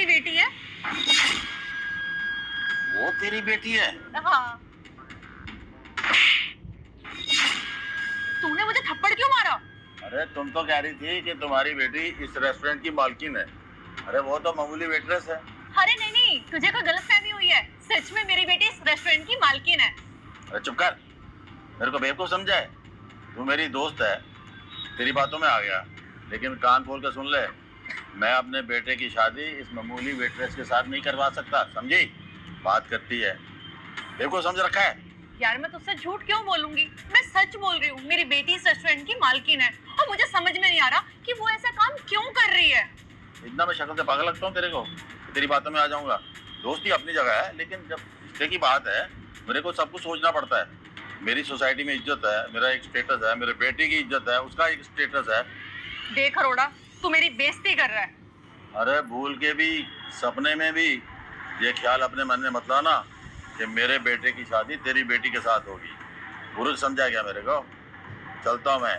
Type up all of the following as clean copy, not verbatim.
मेरी बेटी है। वो तेरी बेटी है? हाँ। तूने मुझे थप्पड़ क्यों मारा? अरे तुम तो कह रही थी कि तुम्हारी बेटी इस रेस्टोरेंट की मालकिन है। अरे वो तो मामूली वेट्रेस है। अरे नहीं नहीं, तुझे कोई गलतफहमी हुई है। सच में मेरी बेटी इस रेस्टोरेंट की मालकिन है। अरे चुप कर, मेरे को बेवकूफ समझा है? तू मेरी दोस्त है, तेरी बातों में आ गया, लेकिन कान खोल के सुन ले, मैं अपने बेटे की शादी इस मामूली वेट्रेस के साथ नहीं करवा सकता, समझी? बात करती है, बेवकूफ समझ रखा है? यार मैं तुझसे झूठ क्यों बोलूंगी, मैं सच बोल रही हूँ। मेरी बेटी इस रेस्टोरेंट की मालकिन है और मुझे समझ में नहीं आ रहा कि वो ऐसा काम क्यों कर रही है। इतना मैं शक्ल से पागल लगता हूँ तेरे को? तेरी बातों में आ जाऊंगा। दोस्ती अपनी जगह है, लेकिन जब रिश्ते की बात है मेरे को सब कुछ सोचना पड़ता है। मेरी सोसाइटी में इज्जत है, मेरा एक स्टेटस है, मेरे बेटे की इज्जत है, उसका एक स्टेटस है। देख अरोड़ा, तू मेरी बेइज्जती कर रहा है। अरे भूल के भी, सपने में भी ये ख्याल अपने मन में मत लाना कि मेरे बेटे की शादी तेरी बेटी के साथ होगी। बुरुज समझा क्या मेरे को? चलता हूँ मैं।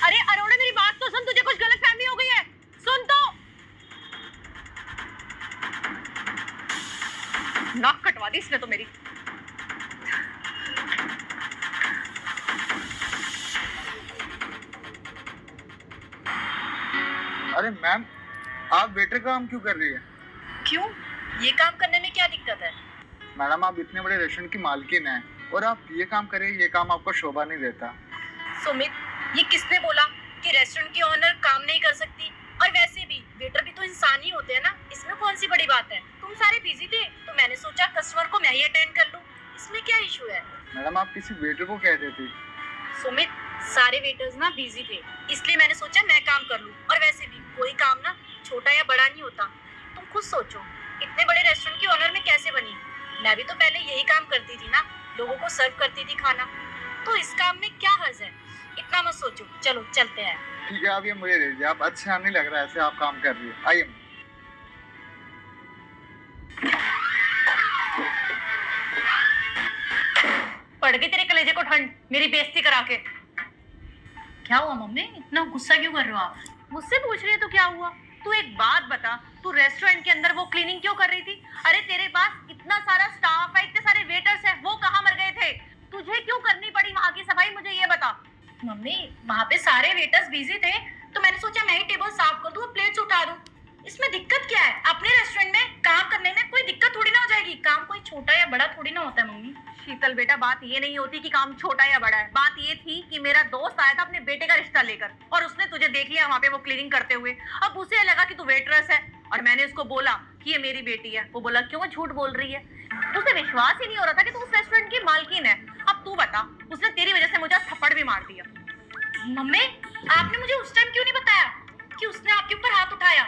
अरे अरोड़ा मेरी बात तो सुन, तुझे कुछ गलतफहमी हो गई है, सुन तो। नाक कटवा दी इसने तो मेरी। अरे मैम, आप वेटर का काम क्यों कर रही है? क्यों? ये काम करने में क्या दिक्कत है? मैडम, आप इतने बड़े रेस्टोरेंट की मालकिन हैं और आप ये काम करें, ये काम आपको शोभा नहीं देता। सुमित, ये किसने बोला कि रेस्टोरेंट की ओनर काम नहीं कर सकती? और वैसे भी वेटर भी तो इंसान ही होते हैं ना, इसमें कौन सी बड़ी बात है? तुम सारे बिजी थे तो मैंने सोचा कस्टमर को मैं ही अटेंड कर लूं, इसमें क्या इशू है? मैडम, आप किसी वेटर को कह देती। सुमित, सारे वेटर्स ना बिजी थे, इसलिए मैंने सोचा मैं काम कर लूं। और वैसे भी कोई काम ना छोटा या बड़ा नहीं होता। तुम खुद सोचो, इतने बड़े रेस्टोरेंट की ओनर में कैसे बनी? मैं भी तो पहले यही काम करती थी ना, लोगों को सर्व करती थी खाना। तो इस काम में क्या हर्ज है? इतना मत सोचो, चलो चलते हैं। ठीक है, आप ये मुझे दे दीजिए। आप अच्छा नहीं लग रहा है ऐसे आप काम कर रही है। आइए। पड़ गई तेरे कलेजे को ठंड, मेरी बेइज्जती करा के। क्या हुआ मम्मी, इतना गुस्सा क्यों कर रहे हो आप? मुझसे पूछ रही है तो क्या हुआ? तू एक बात बता, तू रेस्टोरेंट के अंदर वो क्लीनिंग क्यों कर रही थी? अरे तेरे पास इतना सारा स्टाफ है, इतने सारे वेटर्स हैं, वो कहाँ मर गए थे? तुझे क्यों करनी पड़ी वहाँ की सफाई, मुझे ये बता। मम्मी, वहाँ पे सारे वेटर्स बिजी थे तो मैंने सोचा मैं ही टेबल साफ कर दूँ, प्लेट्स उठा दूँ। इसमें दिक्कत क्या है? अपने रेस्टोरेंट में काम करने में कोई दिक्कत थोड़ी ना हो जाएगी। काम कोई छोटा या बड़ा थोड़ी ना होता है मम्मी। शीतल बेटा, बात ये नहीं होती कि काम छोटा या बड़ा है। बात ये थी कि मेरा दोस्त आया था अपने बेटे का रिश्ता लेकर और उसने तुझे देख लिया वहाँ पे वो क्लीनिंग करते हुए। अब उसे लगा कि तू वेटरेस है और मैंने उसको बोला कि ये मेरी बेटी है। वो बोला क्यों झूठ बोल रही है? उसे विश्वास ही नहीं हो रहा था कि तू उस रेस्टोरेंट की मालकिन है। अब तू बता, उसने तेरी वजह से मुझे थप्पड़ भी मार दिया। मम्मी, आपने मुझे उस टाइम क्यों नहीं बताया कि उसने आपके ऊपर हाथ उठाया?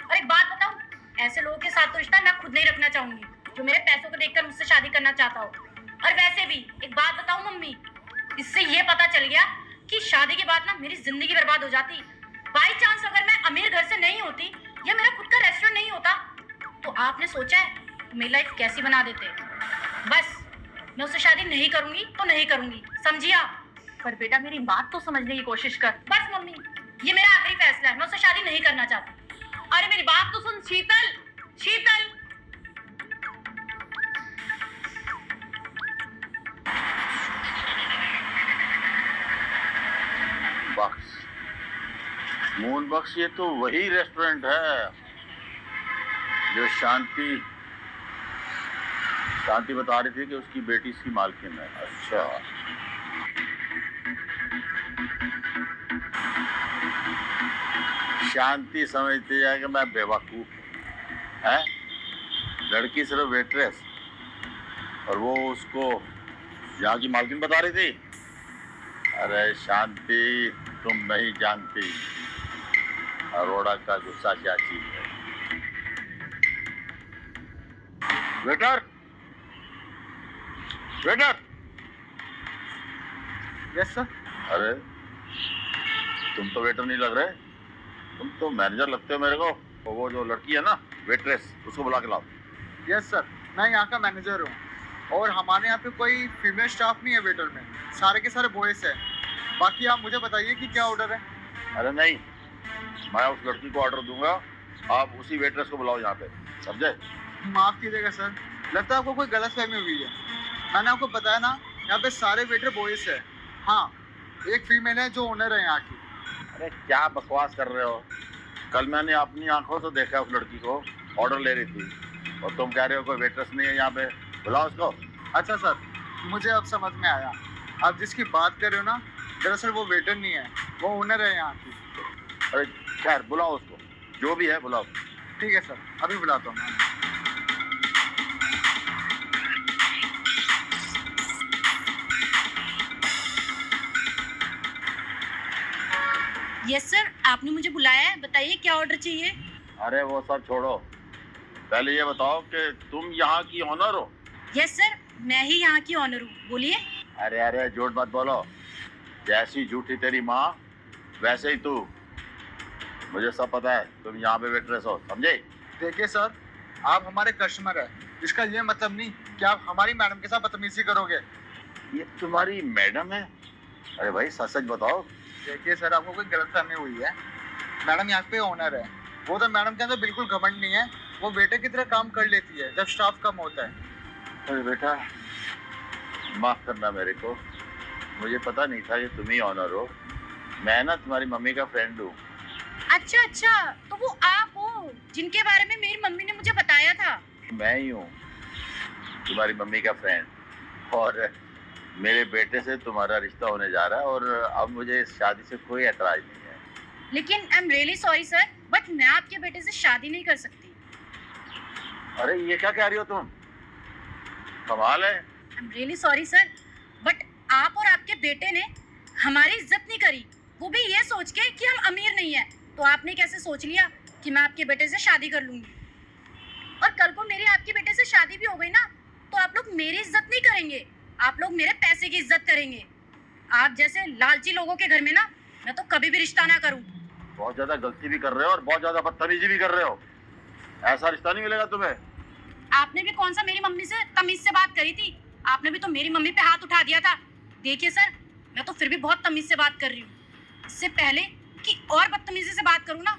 और एक बात बताऊं, ऐसे लोगों के साथ तो रिश्ता मैं खुद नहीं रखना चाहूंगी जो मेरे पैसों को देखकर मुझसे शादी करना चाहता हो। और वैसे भी एक बात बताऊं मम्मी, इससे ये पता चल गया कि शादी के बाद ना मेरी जिंदगी बर्बाद हो जाती। बाई चांस अगर मैं अमीर घर से नहीं होती या मेरा खुद का रेस्टोरेंट नहीं होता तो आपने सोचा है मेरी लाइफ कैसी बना देते। बस मैं उससे शादी नहीं करूंगी तो नहीं करूंगी, समझिए आप? पर बेटा मेरी बात तो समझने की कोशिश कर। बस मम्मी, ये मेरा आखिरी फैसला है, मैं उससे शादी नहीं करना चाहती। अरे मेरी बात तो सुन शीतल, शीतल। बक्स, मून बक्स, ये तो वही रेस्टोरेंट है जो शांति बता रही थी कि उसकी बेटी इसकी मालकिन है। अच्छा, शांति समझती है कि मैं बेवकूफ है? लड़की सिर्फ वेट्रेस और वो उसको यहाँ की मालकिन बता रही थी। अरे शांति, तुम नहीं जानती अरोड़ा का गुस्सा क्या चीज है। Waiter, waiter. Yes sir. अरे तुम तो वेटर नहीं लग रहे, तुम तो मैनेजर लगते हो मेरे को। तो वो जो लड़की है ना वेट्रेस, उसको बुला के लाओ। यस सर, मैं यहाँ का मैनेजर हूँ और हमारे यहाँ पे कोई फीमेल स्टाफ नहीं है वेटर में, सारे के सारे बॉयज हैं। बाकी आप मुझे बताइए कि क्या ऑर्डर है? अरे नहीं, मैं उस लड़की को ऑर्डर दूंगा आप उसी वेटरेस को बुलाओ यहाँ पे, समझे? माफ कीजिएगा सर, लगता है आपको कोई गलतफहमी हुई है। मैंने आपको बताया ना, यहाँ पे सारे वेटर बॉयज है। हाँ, एक फीमेल है जो ओनर है यहाँ की। अरे क्या बकवास कर रहे हो? कल मैंने अपनी आंखों से देखा उस लड़की को, ऑर्डर ले रही थी, और तुम कह रहे हो कोई वेटरेस नहीं है यहाँ पे। बुलाओ उसको। अच्छा सर, मुझे अब समझ में आया। आप जिसकी बात कर रहे हो ना, दरअसल वो वेटर नहीं है, वो ओनर है यहाँ की। अरे खैर, बुलाओ उसको, जो भी है बुलाओ। ठीक है सर, अभी बुलाता हूँ मैं। यस सर, आपने मुझे बुलाया है, बताइए क्या ऑर्डर चाहिए। अरे वो सब छोड़ो, पहले ये बताओ कि तुम यहाँ की ऑनर हो? यस सर, मैं ही यहाँ की ऑनर हूँ, बोलिए। अरे अरे झूठ मत बोलो, जैसी झूठी तेरी माँ वैसे ही तू। मुझे सब पता है, तुम यहाँ पे वेटरेस हो, समझे? देखिए सर, आप हमारे कस्टमर है, इसका ये मतलब नहीं कि आप हमारी मैडम के साथ बदतमीजी करोगे। ये तुम्हारी मैडम है? अरे भाई सच सच बताओ। देखिए सर, आपको कोई गलतफहमी हुई है। मैडम यहाँ पे ओनर है। वो तो मैडम के अंदर बिल्कुल घमंड नहीं है, वो बेटे की तरह काम कर लेती है जब स्टाफ कम होता है। अरे बेटा, माफ करना मेरे को, मुझे पता नहीं था ये तुम ही ऑनर हो। मैं ना तुम्हारी मम्मी का फ्रेंड हूँ। अच्छा अच्छा, तो वो आप हो जिनके बारे में मेरी मम्मी ने मुझे बताया था। मैं ही हूँ तुम्हारी मम्मी का फ्रेंड, और मेरे बेटे से तुम्हारा रिश्ता होने जा रहा है, और अब मुझे इस शादी से कोई एतराज नहीं है। लेकिन I am really sorry sir, but मैं आपके बेटे से शादी नहीं कर सकती। अरे ये क्या कह रही हो तुम? कमाल है। I am really sorry sir, but आप और आपके बेटे ने हमारी इज्जत नहीं करी, वो भी ये सोच के कि हम अमीर नहीं है। तो आपने कैसे सोच लिया कि मैं आपके बेटे से शादी कर लूंगी? और कल को मेरी आपके बेटे से शादी भी हो गई ना, तो आप लोग मेरी इज्जत नहीं करेंगे, आप लोग मेरे पैसे की इज्जत करेंगे। आप जैसे लालची लोगों के घर में ना मैं तो कभी भी रिश्ता ना करूं। बहुत ज्यादा गलती भी कर रहे हो और बहुत ज्यादा बदतमीजी भी कर रहे हो। ऐसा रिश्ता नहीं मिलेगा तुम्हें। आपने भी कौन सा मेरी मम्मी से तमीज से बात करी थी? आपने भी तो मेरी मम्मी पे हाथ उठा दिया था। देखिए सर, मैं तो फिर भी बहुत तमीज से बात कर रही हूँ। इससे पहले कि और बदतमीजी से बात करूँ ना,